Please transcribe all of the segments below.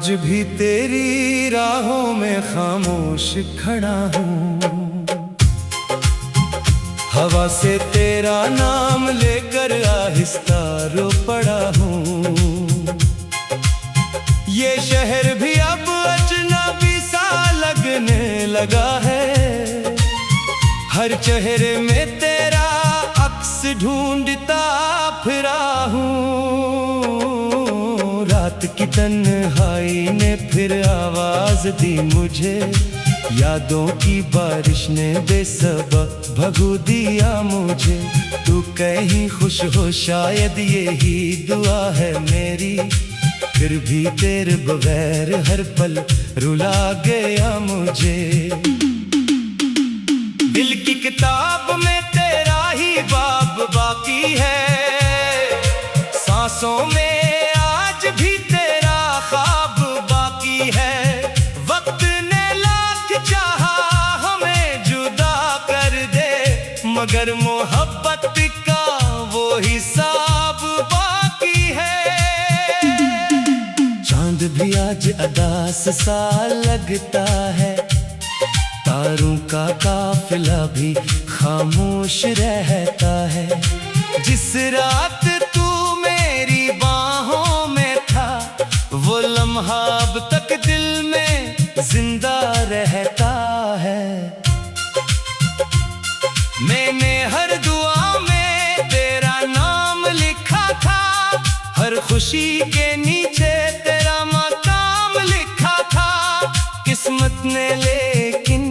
आज भी तेरी राहों में खामोश खड़ा हूँ। हवा से तेरा नाम लेकर आहिस्ता रो पड़ा हूँ। ये शहर भी अब अजनबी सा लगने लगा है। हर चेहरे में तेरा अक्स ढूंढता फिरा हूँ। रात की तन्हाई ने फिर आवाज दी मुझे, यादों की बारिश ने बेसबब भगो दिया मुझे। तू कहीं खुश हो शायद यही दुआ है मेरी, फिर भी तेरे बगैर हर पल रुला गया मुझे। दिल की किताब में तेरा ही बाब बाकी है, सांसों में आज भी तेरा ख्वाब बाकी है। वक्त ने लाख चाहा हमें जुदा कर दे, मगर मोहब्बत का वो हिसाब बाकी है। चांद भी आज अदास सा लगता है, तारों का काफिला भी खामोश रहता है। जिस रात तू मेरी बाहों में था, वो लम्हा अब तक दिल में जिंदा रहता है। मैंने हर दुआ में तेरा नाम लिखा था, हर खुशी के नीचे तेरा मकाम लिखा था। किस्मत ने लेकिन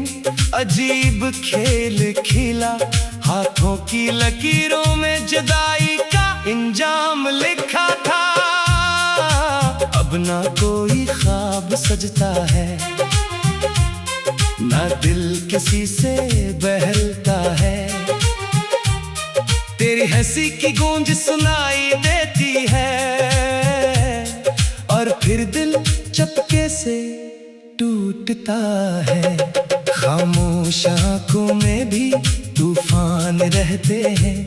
अजीब खेल खेला, हाथों की लकीरों में जुदाई का इंजाम लिखा था। अब ना कोई ख्वाब सजता है, ना दिल किसी से बहलता है। तेरी हंसी की गूंज सुनाई देती है, और फिर दिल चपके से टूटता है। खामोश आंखों में भी तूफान रहते हैं,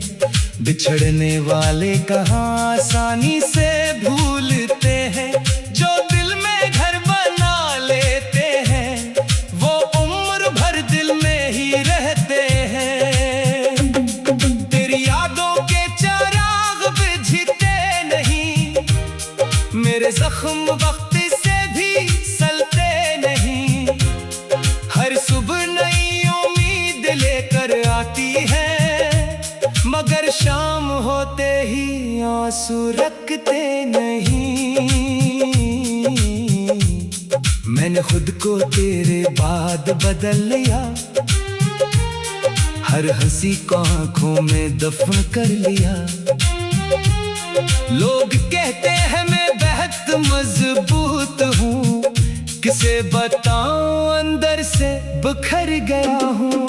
बिछड़ने वाले कहाँ आसानी से भूलते हैं। जो दिल में घर बना लेते हैं, वो उम्र भर दिल में ही रहते हैं। तेरी यादों के चिराग बुझते नहीं, मेरे जख्म वक्त से भी सलते नहीं। हर सुबह नई उम्मीद लेकर आती है, मगर शाम होते ही आंसू रखते नहीं। मैंने खुद को तेरे बाद बदल लिया, हर हंसी को आंखों में दफन कर लिया। लोग कहते हैं मैं बेहद मजबूत हूँ, किसे बताऊं अंदर से बिखर गया हूँ।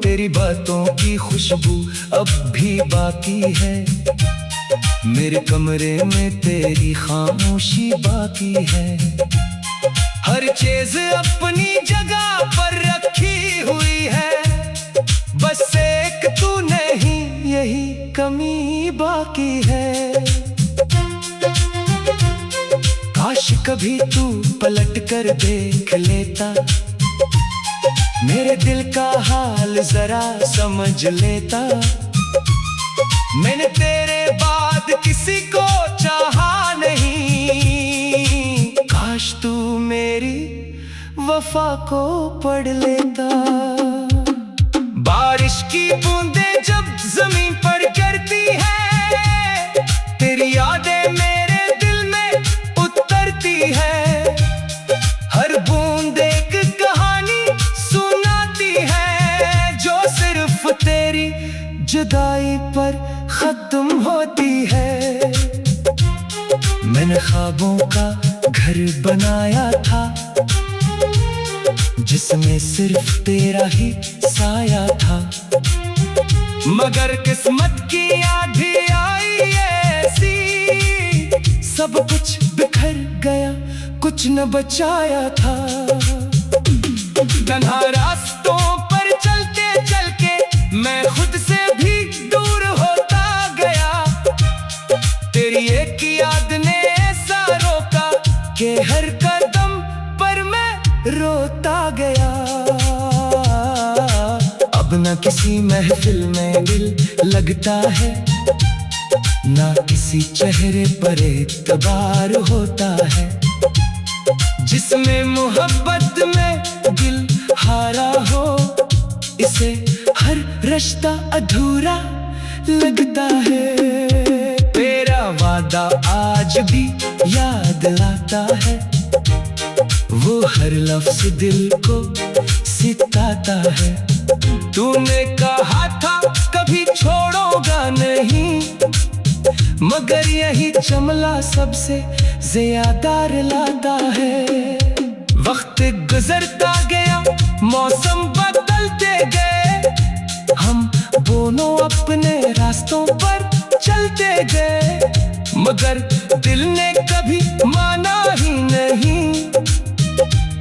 तेरी बातों की खुशबू अब भी बाकी है, मेरे कमरे में तेरी खामोशी बाकी है। हर चीज अपनी जगह पर रखी हुई है, बस एक तू नहीं यही कमी बाकी है। काश कभी तू पलट कर देख लेता, मेरे दिल का हाल जरा समझ लेता। मैंने तेरे बाद किसी को चाहा नहीं, काश तू मेरी वफा को पढ़ लेता। बारिश की बूंदें जब जमीन पर गिरती है, तेरी यादें मेरे दिल में उतरती है। हर बूंद एक कहानी सुनाती है, जो सिर्फ तेरी जुदाई पर खत्म होती है। मैंने ख्वाबों का घर बनाया था, जिसमें सिर्फ तेरा ही साया था। मगर किस्मत की आंधी आई ऐसी, सब कुछ बिखर गया, कुछ न बचाया था। तन्हा रास्तों पर चलते चल के मैं खुद से भी दूर होता गया। तेरी एक याद ने ऐसा रोका किसी महफिल में दिल लगता है, ना किसी चेहरे पर एतबार होता है। जिसमें मोहब्बत में दिल हारा हो, इसे हर रिश्ता अधूरा लगता है। तेरा वादा आज भी याद आता है, वो हर लफ्ज दिल को सिताता है। तूने कहा था कभी छोड़ोगा नहीं, मगर यही जमला सबसे ज्यादा रुलाता है। वक्त गुजरता गया, मौसम बदलते गए, हम दोनों अपने रास्तों पर चलते गए, मगर दिल ने कभी माना ही नहीं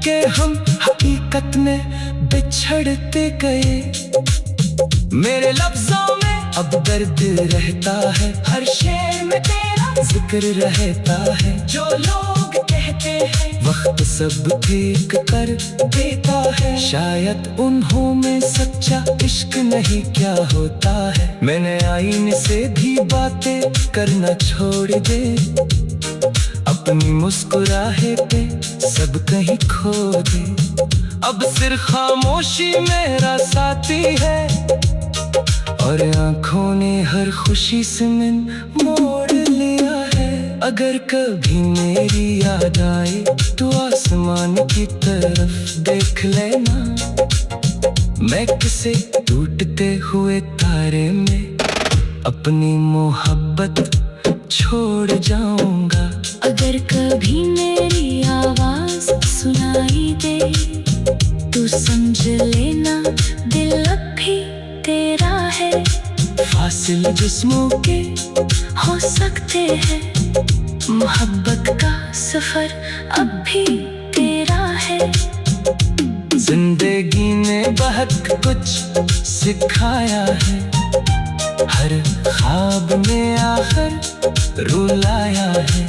कि हम हकीकत में बिछड़ते गए। मेरे लफ्जों में अब दर्द रहता है, हर शेर में तेरा जिक्र रहता है। जो लोग कहते हैं वक्त सब ठीक कर देता है, शायद उन्हों में सच्चा इश्क नहीं क्या होता है। मैंने आईने से भी बातें करना छोड़ दे, अपनी मुस्कुराहटे सब कहीं खो दे। अब सिर्फ खामोशी मेरा साथी है, और आँखों ने हर खुशी से मन मोड़ लिया है। अगर कभी मेरी याद आए तो आसमान की तरफ देख लेना, मैं किसे टूटते हुए तारे में अपनी मोहब्बत छोड़ जाऊंगा। अगर कभी मेरी आवाज सुनाई दे तो समझ लेना दिल अब भी तेरा है। फासिल जिस्मों के हो सकते हैं, मोहब्बत का सफर अब भी तेरा है। जिंदगी ने बहुत कुछ सिखाया है, हर ख्वाब में आखिर रुलाया है,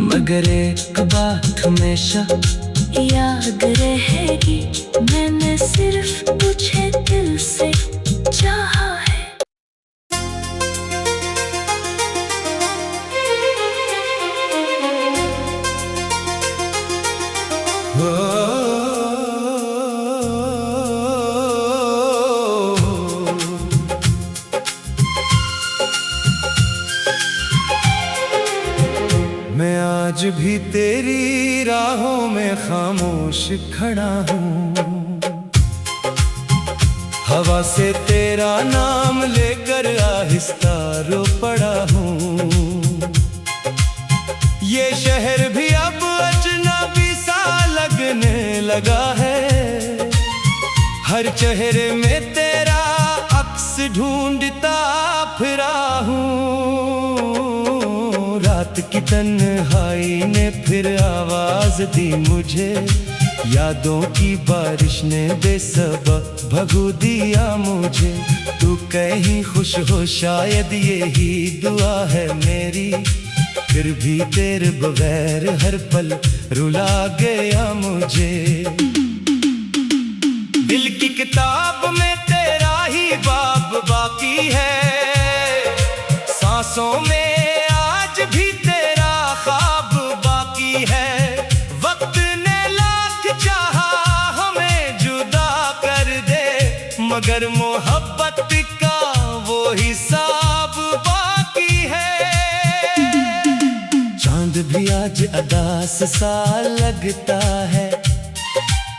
मगर एक बात हमेशा याद रहेगी, मैंने सिर्फ तुझे दिल से चाहा है। मैं आज भी तेरी राहों में खामोश खड़ा हूँ, हवा से तेरा नाम लेकर आहिस्ता रो पड़ा हूँ। ये शहर भी अब अजनबी सा लगने लगा है, हर चेहरे में तेरा अक्स ढूंढता फिरा हूँ। रात की तन्हाई ने फिर आवाज दी मुझे, यादों की बारिश ने बेसबब भगो दिया मुझे। तू कहीं खुश हो शायद यही दुआ है मेरी, फिर भी तेरे बगैर हर पल रुला गया मुझे। दिल की किताब में तेरा ही बाब बाकी है, सांसों में आज भी तेरा ख्वाब बाकी है। वक्त ने लाख चाहा हमें जुदा कर दे, मगर मोहब्बत का वो हिसाब बाकी है। चांद भी आज अदास सा लगता है,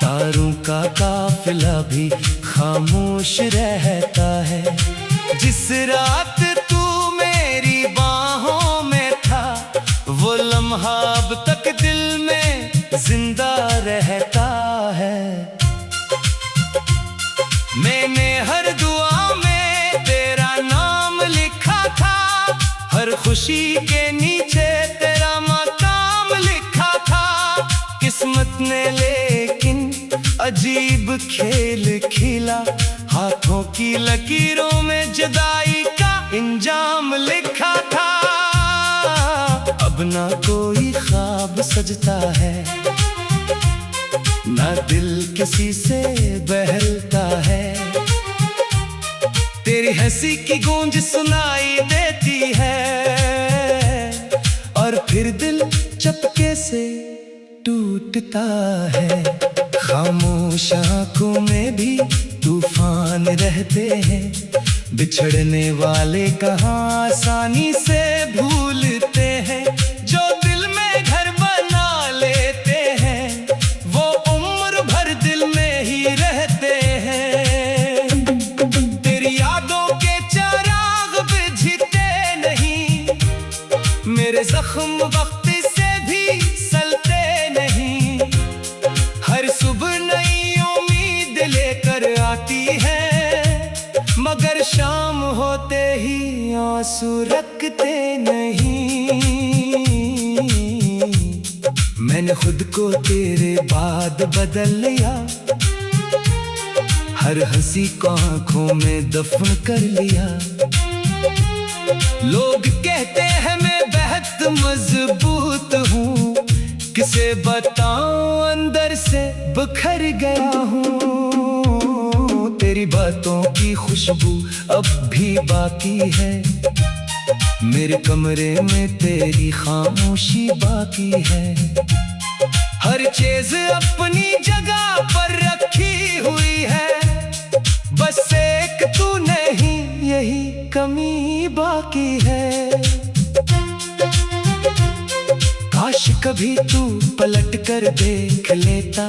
तारों का काफिला भी खामोश रहता है। जिस रात तू मेरी बाहों में था, वो लम्हा अब तक दिल में जिंदा रहता है। मैंने हर दुआ में तेरा नाम लिखा था, हर खुशी के नीचे तेरा मकाम लिखा था। किस्मत ने लेकिन अजीब खेल खेला, हाथों की लकीरों में जुदाई का इंजाम लिखा था। अब ना कोई ख्वाब सजता है, ना दिल किसी से बहलता है। तेरी हंसी की गूंज सुनाई देती है, और फिर दिल चपके से टूटता है। खामोश आंखों में भी तूफान रहते हैं, बिछड़ने वाले कहाँ आसानी से भूलते हैं। जो दिल में घर बना लेते हैं, वो उम्र भर दिल में ही रहते हैं। तेरी यादों के चिराग बुझते नहीं, मेरे जख्म वक्त से भी सलते नहीं। हर सुबह नई उम्मीद लेकर आती है, मगर शाम होते ही आंसू रखते नहीं। मैंने खुद को तेरे बाद बदल लिया, हर हंसी को आंखों में दफन कर लिया। लोग कहते हैं मैं बेहद मजबूत हूँ, किसे बताऊं अंदर से बिखर गया हूँ। तेरी बातों की खुशबू अब भी बाकी है, मेरे कमरे में तेरी खामोशी बाकी है। हर चीज अपनी जगह पर रखी हुई है, बस एक तू नहीं, यही कमी बाकी है। काश कभी तू पलट कर देख लेता,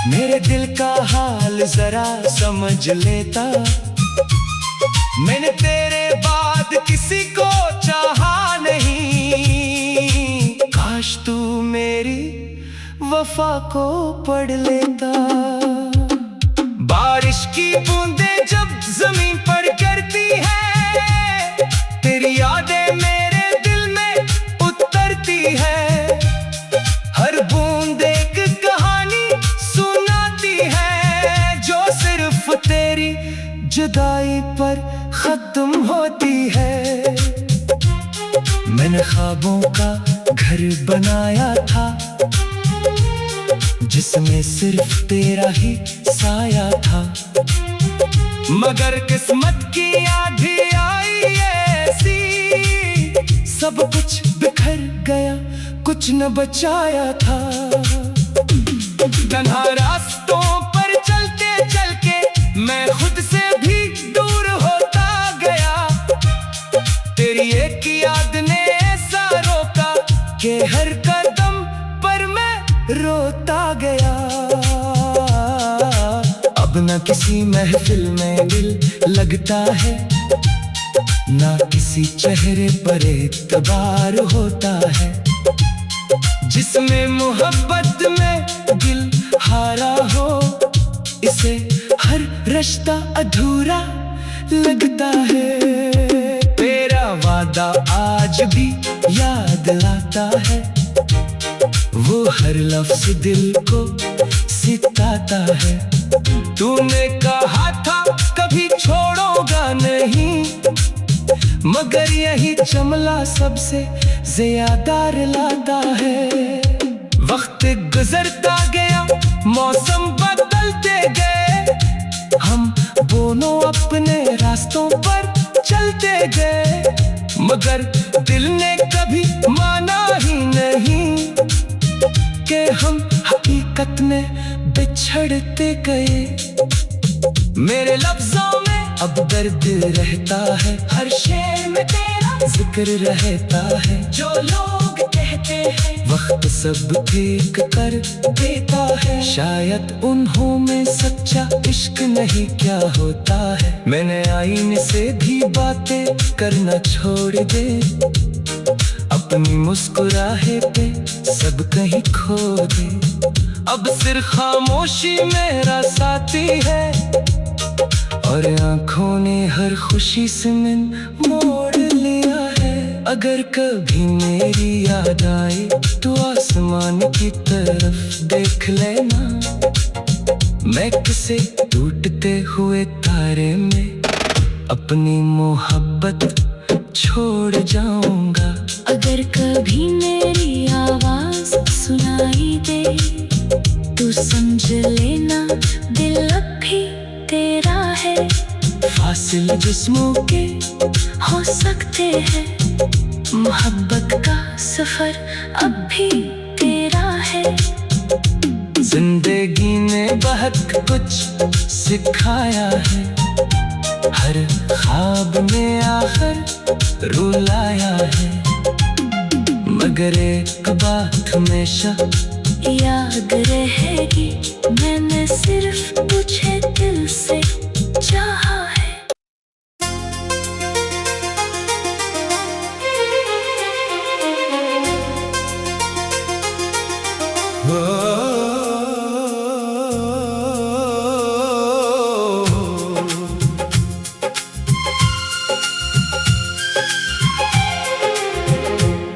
मेरे दिल का हाल जरा समझ लेता। मैंने तेरे बाद किसी को चाहा नहीं, काश तू मेरी वफा को पढ़ लेता। बारिश की बूंदें जब जमीन पर गिरती है, तेरी यादें मेरे दिल में उतरती है। हर बूंद एक कहानी सुनाती है, जो सिर्फ तेरी जुदाई पर खत्म होती है। मैंने ख्वाबों का घर बनाया था, जिसमें सिर्फ तेरा ही साया था। मगर किस्मत की आंधी आई ऐसी, सब कुछ बिखर गया, कुछ न बचाया था। तन्हा रास्तों पर चलते चल के मैं खुद से भी दूर होता गया। तेरी एक याद ने ऐसा रोका कि हर कदम पर मैं रोता गया। अब न किसी महफिल में दिल लगता है, ना किसी चेहरे पर एतबार होता है। जिसमें मोहब्बत में दिल हारा हो, इसे हर रिश्ता अधूरा लगता है। तेरा वादा आज भी याद लाता है, वो हर लफ्ज दिल को सिताता है। तूने कहा था कभी छोड़ोगा नहीं, मगर यही जुमला सबसे ज्यादा रुलाता है। वक्त गुजरता गया, मौसम बदलते गए, हम दोनों अपने रास्तों पर चलते गए। मगर दिल ने कभी माना ही नहीं कि हम हकीकत में बिछड़ते गए। मेरे लफ्जों में अब दर्द रहता है, हर शेर में तेरा जिक्र रहता है। जो लोग कहते हैं वक्त सब ठीक कर देता है, शायद उन्हों में सच्चा इश्क नहीं क्या होता है। मैंने आईने से भी बातें करना छोड़ दे, अपनी मुस्कुराहे पे सब कहीं खो दे। अब सिर्फ खामोशी मेरा साथी है, और आंखों ने हर खुशी से मन मोड़ लिया है। अगर कभी मेरी याद आए तो आसमान की तरफ देख लेना, मैं किसे टूटते हुए तारे में अपनी मोहब्बत छोड़ जाऊंगा। अगर कभी मेरी आवाज सुनाई दे तो समझ लेना दिल अब भी तेरा है। फासिल जिस्मों के हो सकते हैं, मोहब्बत का सफर अब भी तेरा है। जिंदगी ने बहुत कुछ सिखाया है, हर ख्वाब ने आखिर रुलाया है, मगर एक बात हमेशा याद रहेगी, मैंने सिर्फ तुझे दिल से चाहा है।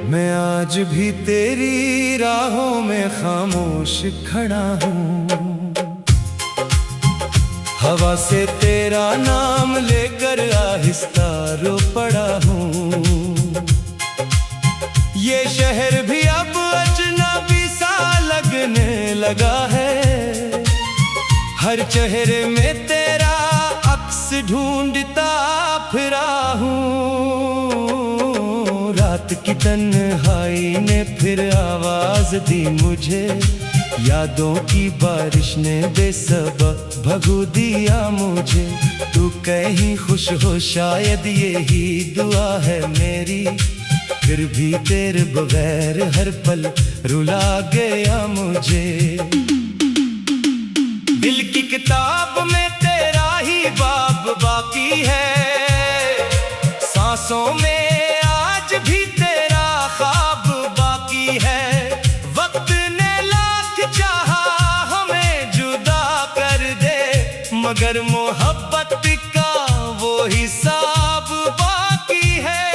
मैं आज भी तेरी राहों में खामोश खड़ा हूँ, हवा से तेरा नाम लेकर आहिस्ता रो पड़ा हूँ। ये शहर भी अब अजनबी सा लगने लगा है, हर चेहरे में तेरा अक्स ढूंढता फिरा हूँ। रात की तन्हाई ने फिर आवाज दी मुझे, यादों की बारिश ने बेसबब भगो दिया मुझे। तू कहीं खुश हो शायद यही दुआ है मेरी, फिर भी तेरे बगैर हर पल रुला गया मुझे। दिल की किताब में तेरा ही बाब बाकी है, सांसों में आज भी तेरा ख्वाब बाकी है। वक्त ने लाख चाहा हमें जुदा कर दे, मगर मोहब्बत का वो हिसाब बाकी है।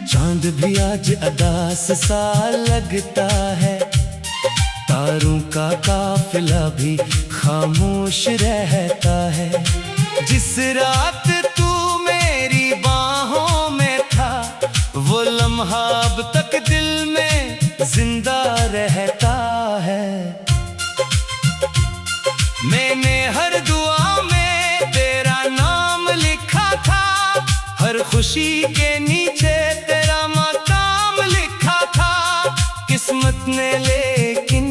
चांद भी आज अदास सा लगता है, तारों का काफिला भी खामोश रहता है। जिस रात तू मेरी बाहों में था, वो लम्हा अब तक दिल में जिंदा रहता है। मैंने हर दुआ में तेरा नाम लिखा था, हर खुशी के नीचे तेरा मकाम लिखा था। किस्मत ने लेकिन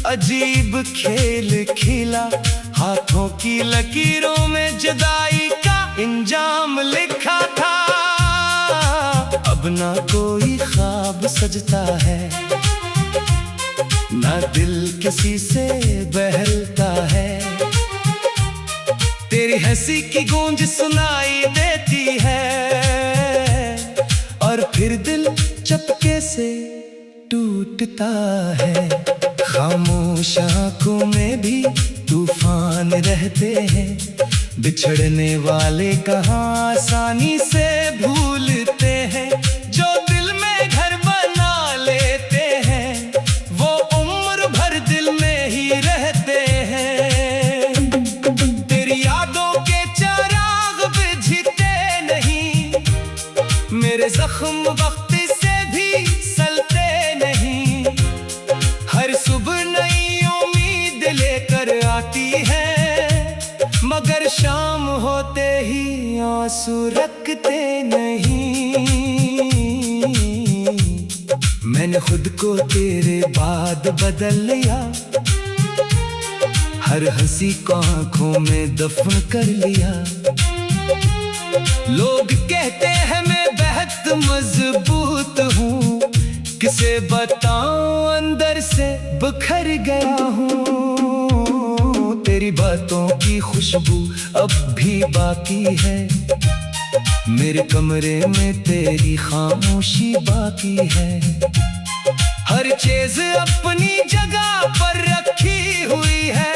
अजीब खेल खेला, हाथों की लकीरों में जुदाई का इंजाम लिखा था। अब ना कोई ख्वाब सजता है, ना दिल किसी से बहलता है। तेरी हंसी की गूंज सुनाई देती है, और फिर दिल चपके से टूटता है। खामोश आंखों में भी तूफान रहते हैं, बिछड़ने वाले कहाँ आसानी से भूलते हैं। जो दिल में घर बना लेते हैं, वो उम्र भर दिल में ही रहते हैं। तेरी यादों के चिराग बुझते नहीं, मेरे जख्म वक्त से भी सलते नहीं। हर सुबह नई उम्मीद लेकर आती है, मगर शाम होते ही आंसू रखते नहीं। मैंने खुद को तेरे बाद बदल लिया, हर हंसी को आंखों में दफन कर लिया। लोग कहते हैं मैं बहुत मजबूत हूँ, किसे बताऊं अंदर से बिखर गया हूँ। तेरी बातों की खुशबू अब भी बाकी है, मेरे कमरे में तेरी खामोशी बाकी है। हर चीज अपनी जगह पर रखी हुई है,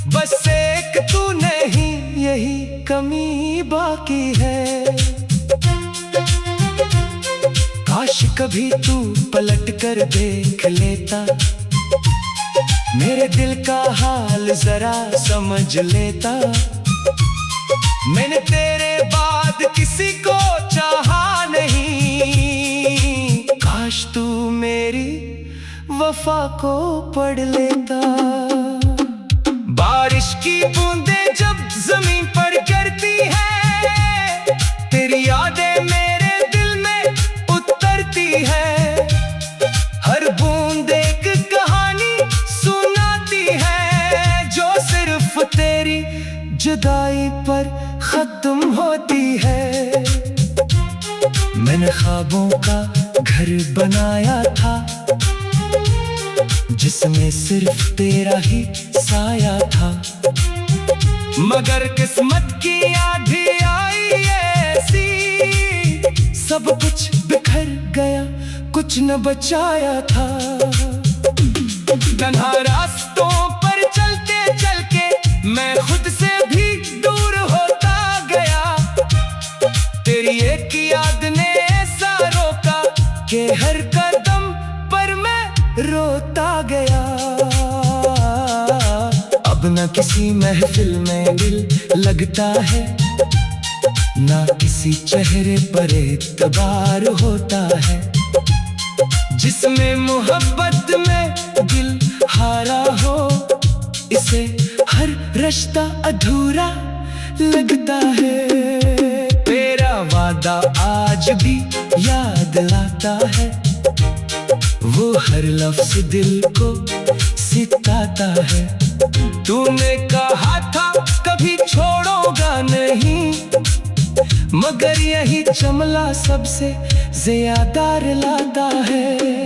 बस एक तू नहीं यही कमी बाकी है। काश कभी तू पलट कर देख लेता, मेरे दिल का हाल जरा समझ लेता। मैंने तेरे बाद किसी को चाहा नहीं, काश तू मेरी वफा को पढ़ लेता। बारिश की बूंदें जब जमीन पर गिरती है, तेरी यादें मेरे दिल में उतरती है। हर बूंद एक कहानी सुनाती है, जो सिर्फ तेरी जुदाई पर खत्म होती है। मैंने ख्वाबों का घर बनाया था, जिसमें सिर्फ तेरा ही साया था। मगर किस्मत की आंधी आई ऐसी, सब कुछ बिखर गया, कुछ न बचाया था। तन्हा रास्तों पर चलते चल के मैं खुद से भी दूर होता गया। तेरी एक याद ने ऐसा रोका कि हर कदम पर मैं रोता गया। अब न किसी महफिल में दिल लगता है, ना किसी चेहरे पर एतबार होता है। जिसमें मोहब्बत में दिल हारा हो, इसे हर रिश्ता अधूरा लगता है। तेरा वादा आज भी याद लाता है, वो हर लफ्ज़ दिल को सिताता है। तूने कहा था कभी छोड़ोगा नहीं, मगर यही जुमला सबसे ज्यादा रुलाता है।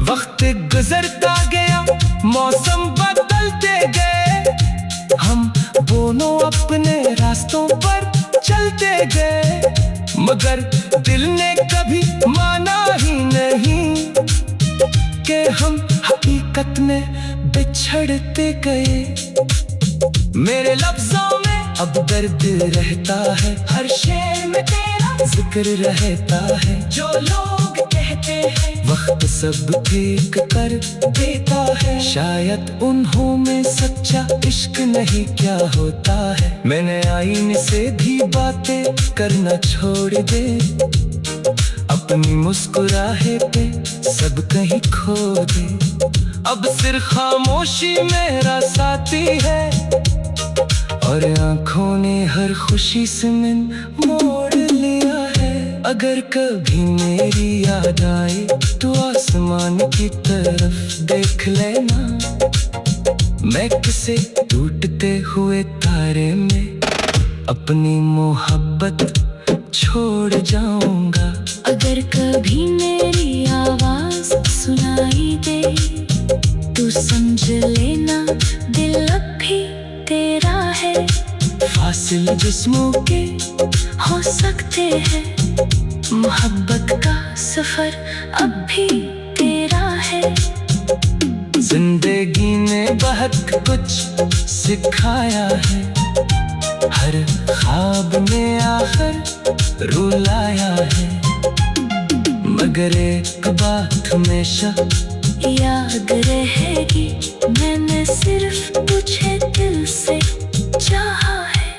वक्त गुजरता गया, मौसम बदलते गए, हम दोनों अपने रास्तों पर चलते गए। मगर दिल ने कभी माना ही नहीं कि हम हकीकत में बिछड़ते गए। मेरे लफ्जों में अब दर्द रहता है, हर शेर में तेरा जिक्र रहता है। जो लोग कहते हैं वक्त सब ठीक कर देता है, शायद उन्हों में सच्चा इश्क नहीं क्या होता है। मैंने आईने से भी बातें करना छोड़ दे, अपनी मुस्कुराहे पे सब कहीं खो दे। अब सिर्फ खामोशी मेरा साथी है, और आंखों ने हर खुशी से मन मोड़ लिया है। अगर कभी मेरी याद आए तो आसमान की तरफ देख लेना, मैं किसे टूटते हुए तारे में अपनी मोहब्बत छोड़ जाऊंगा। अगर कभी मेरी आवाज सुनाई दे तू समझ लेना, दिल अब भी तेरा है। फासिल जिस्मों के हो सकते हैं, मोहब्बत का सफर अब भी तेरा है। जिंदगी ने बहुत कुछ सिखाया है, हर ख्वाब में आखिर रुलाया है। मगर एक बात हमेशा याद रहेगी, मैंने सिर्फ तुझे दिल से चाहा है।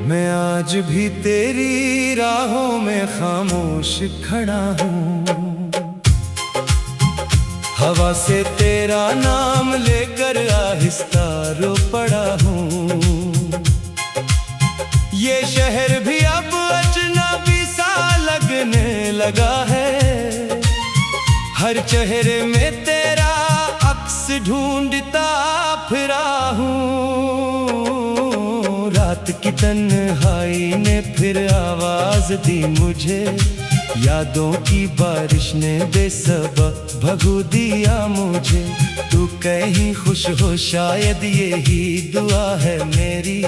मैं आज भी तेरी राहों में खामोश खड़ा हूँ, हवा से तेरा नाम लेकर आहिस्ता रो पड़ा हूँ। ये शहर भी अब अजनबी सा लगने लगा है, हर चेहरे में तेरा अक्स ढूंढता फिरा हूँ। रात की तन्हाई ने फिर आवाज दी मुझे, यादों की बारिश ने बेसबब भगो दिया मुझे। तू कहीं खुश हो शायद यही दुआ है मेरी,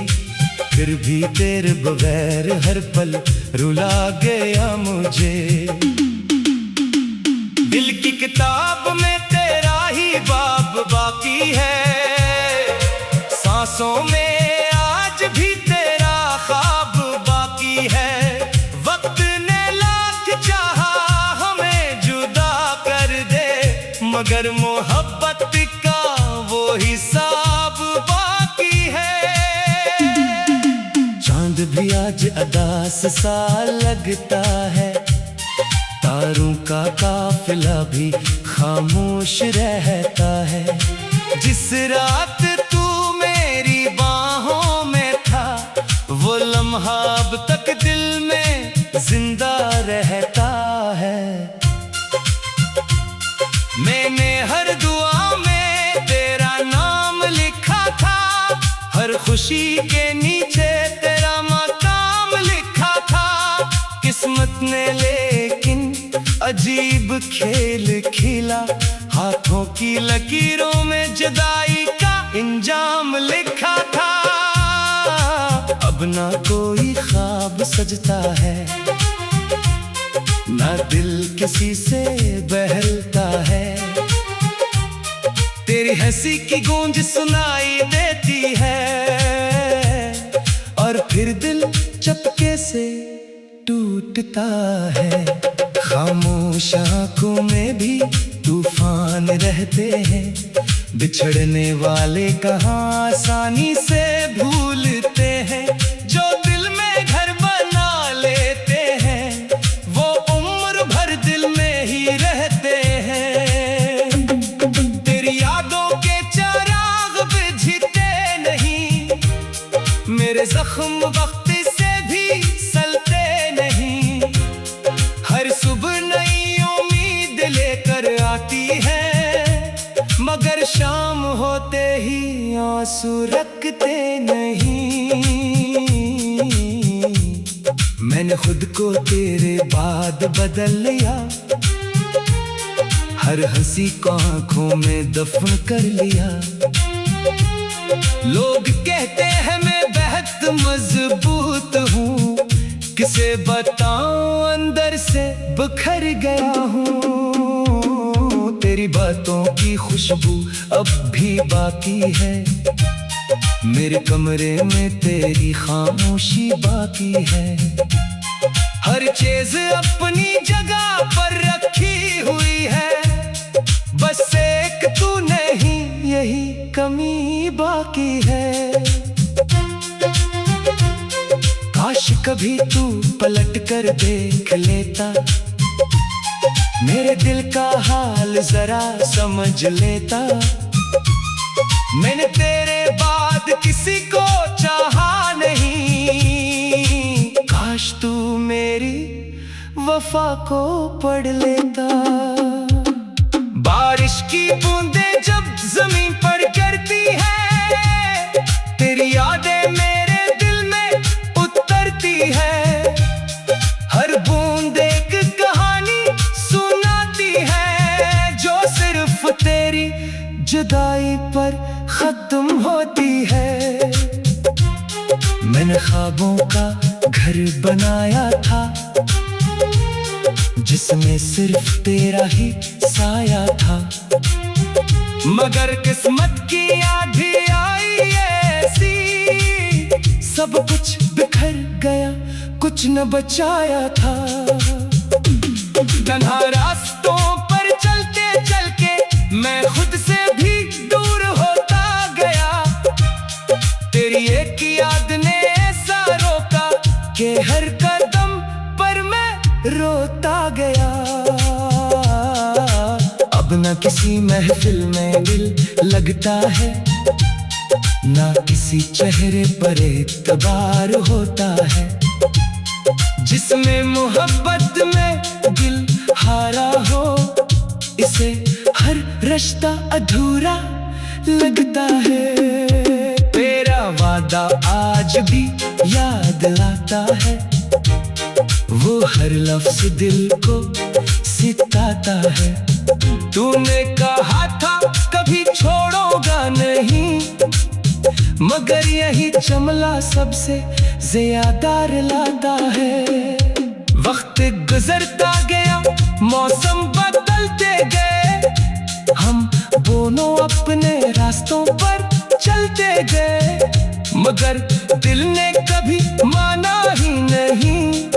फिर भी तेरे बगैर हर पल रुला गया मुझे। दिल की किताब में तेरा ही बाब बाकी है, सांसों में आज भी तेरा ख्वाब बाकी है। वक्त ने लाख चाहा हमें जुदा कर दे, मगर मोहब्बत आज अदास सा लगता है, तारों का काफिला भी खामोश रहता है। जिस रात तू मेरी बाहों में था, वो लम्हा अब तक दिल में जिंदा रहता है। मैंने हर दुआ में तेरा नाम लिखा था, हर खुशी के नीचे तेरा मकाम लिखा था। किस्मत ने लेकिन अजीब खेल खेला, हाथों की लकीरों में जुदाई का इंजाम लिखा था। अब ना कोई ख्वाब सजता है, ना दिल किसी से बहलता है। तेरी हंसी की गूंज सुनाई देती है, और फिर दिल चपके से टूटता है। खामोश आंखों में भी तूफान रहते हैं, बिछड़ने वाले कहाँ आसानी से भूलते हैं। जो दिल में घर बना लेते हैं, वो उम्र भर दिल में ही रहते हैं। तेरी यादों के चिराग बुझते नहीं, मेरे जख्म वक्त से भी सलते नहीं। हर सुबह नई उम्मीद लेकर आती है, मगर शाम होते ही आंसू रखते नहीं। मैंने खुद को तेरे बाद बदल लिया, हर हंसी को आंखों में दफन कर लिया। लोग कहते हैं मैं बेहद मजबूत हूँ, किसे बताऊं अंदर से बिखर गया हूँ। तेरी बातों की खुशबू अब भी बाकी है, मेरे कमरे में तेरी खामोशी बाकी है। हर चीज अपनी जगह पर रखी हुई है, बस एक तू नहीं, यही कमी बाकी है। काश कभी तू पलट कर देख लेता, मेरे दिल का हाल जरा समझ लेता। मैंने तेरे बाद किसी को चाहा नहीं, काश तू मेरी वफा को पढ़ लेता। बारिश की बूंदें जब जमीन पर गिरती है, तेरी यादें मेरे दिल में उतरती है। हर बूंद एक कहानी सुनाती है, जो सिर्फ तेरी जुदाई पर खत्म होती है। मैंने ख्वाबों का घर बनाया था, जिसमें सिर्फ तेरा ही साया था। मगर किस्मत की आंधी आई ऐसी, सब कुछ बिखर गया, कुछ न बचाया था। तन्हा रास्तों पर चलते चलके मैं खुद से भी दूर होता गया। तेरी एक याद ने ऐसा रोका कि हर कदम पर मैं रोता गया। अब न किसी महफिल में दिल लगता है, ना किसी चेहरे पर एतबार होता है। जिसमें मोहब्बत में दिल हारा हो, इसे हर रिश्ता अधूरा लगता है। तेरा वादा आज भी याद लाता है, वो हर लफ्ज दिल को सिताता है। तूने कहा था कभी छोड़ोगा नहीं, मगर यही जुमला सबसे ज्यादा रुलाता है। वक्त गुजरता गया, मौसम बदलते गए, हम दोनों अपने रास्तों पर चलते गए। मगर दिल ने कभी माना ही नहीं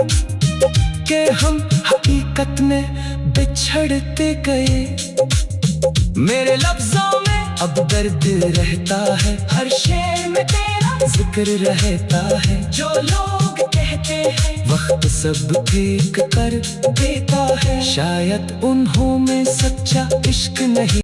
कि हम हकीकत में बिछड़ते गए। मेरे लफ्जों में अब दर्द रहता है, हर शेर में तेरा जिक्र रहता है। जो लोग होते हैं। वक्त सब ठीक कर देता है, शायद उन्हों में सच्चा इश्क नहीं।